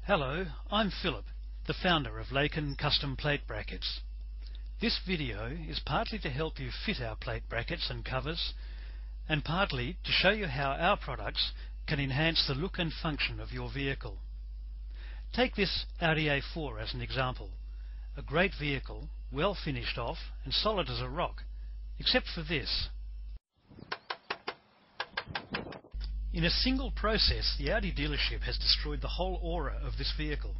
Hello, I'm Philip, the founder of Lakin Custom Plate Brackets. This video is partly to help you fit our plate brackets and covers, and partly to show you how our products can enhance the look and function of your vehicle. Take this Audi A4 as an example. A great vehicle, well finished off and solid as a rock, except for this. In a single process, the Audi dealership has destroyed the whole aura of this vehicle.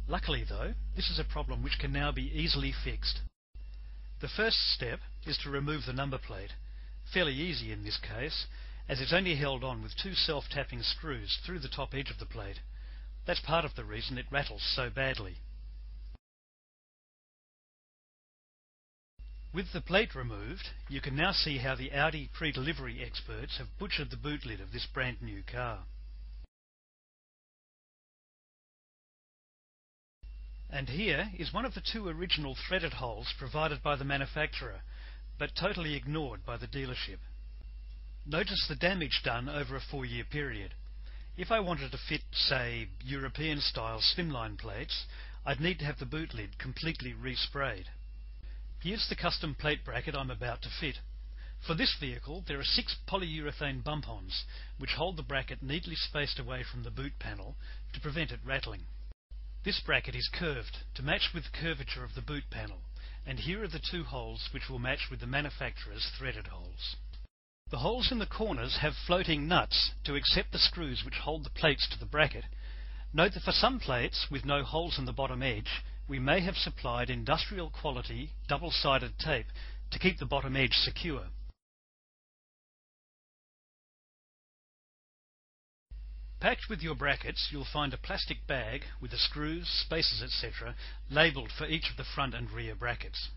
Luckily though, this is a problem which can now be easily fixed. The first step is to remove the number plate. Fairly easy in this case, as it's only held on with two self-tapping screws through the top edge of the plate. That's part of the reason it rattles so badly. With the plate removed, you can now see how the Audi pre-delivery experts have butchered the boot lid of this brand new car. And here is one of the two original threaded holes provided by the manufacturer, but totally ignored by the dealership. Notice the damage done over a 4-year period. If I wanted to fit, say, European-style slimline plates, I'd need to have the boot lid completely resprayed. Here's the custom plate bracket I'm about to fit. For this vehicle, there are 6 polyurethane bump-ons, which hold the bracket neatly spaced away from the boot panel to prevent it rattling. This bracket is curved to match with the curvature of the boot panel, and here are the 2 holes which will match with the manufacturer's threaded holes. The holes in the corners have floating nuts to accept the screws which hold the plates to the bracket. Note that for some plates with no holes in the bottom edge, we may have supplied industrial quality double-sided tape to keep the bottom edge secure. Packed with your brackets, you'll find a plastic bag with the screws, spacers, etc. labelled for each of the front and rear brackets.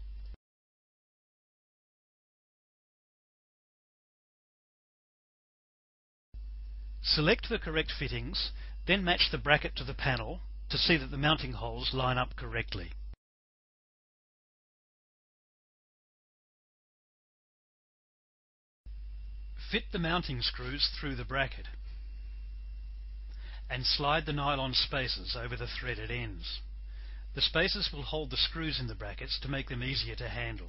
Select the correct fittings, then match the bracket to the panel to see that the mounting holes line up correctly. Fit the mounting screws through the bracket and slide the nylon spacers over the threaded ends. The spacers will hold the screws in the brackets to make them easier to handle.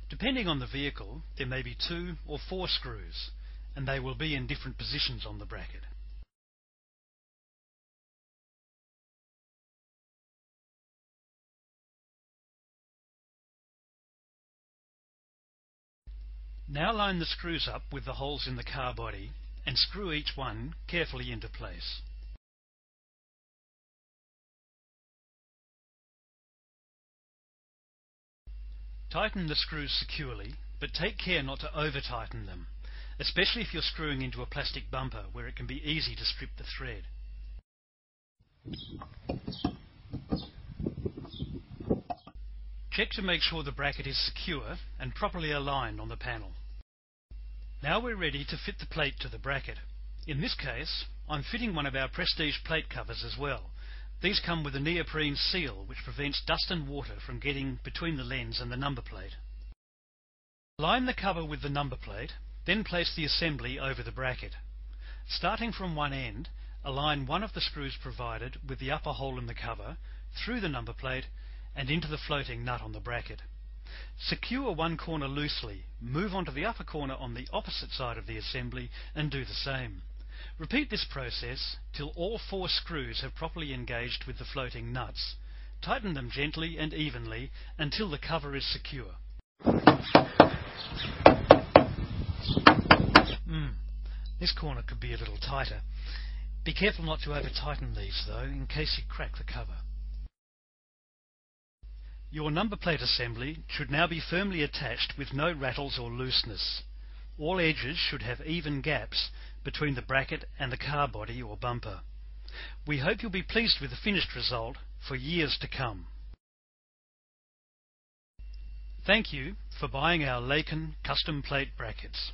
Depending on the vehicle, there may be 2 or 4 screws, and they will be in different positions on the bracket. Now line the screws up with the holes in the car body and screw each one carefully into place. Tighten the screws securely, but take care not to over-tighten them, especially if you're screwing into a plastic bumper where it can be easy to strip the thread. Check to make sure the bracket is secure and properly aligned on the panel. Now we're ready to fit the plate to the bracket. In this case, I'm fitting one of our Prestige plate covers as well. These come with a neoprene seal which prevents dust and water from getting between the lens and the number plate. Line the cover with the number plate, then place the assembly over the bracket. Starting from one end, align one of the screws provided with the upper hole in the cover, through the number plate, and into the floating nut on the bracket. Secure one corner loosely, move on to the upper corner on the opposite side of the assembly and do the same. Repeat this process till all 4 screws have properly engaged with the floating nuts. Tighten them gently and evenly until the cover is secure. This corner could be a little tighter. Be careful not to over-tighten these though, in case you crack the cover. Your number plate assembly should now be firmly attached with no rattles or looseness. All edges should have even gaps between the bracket and the car body or bumper. We hope you'll be pleased with the finished result for years to come. Thank you for buying our Lakin Custom Plate Brackets.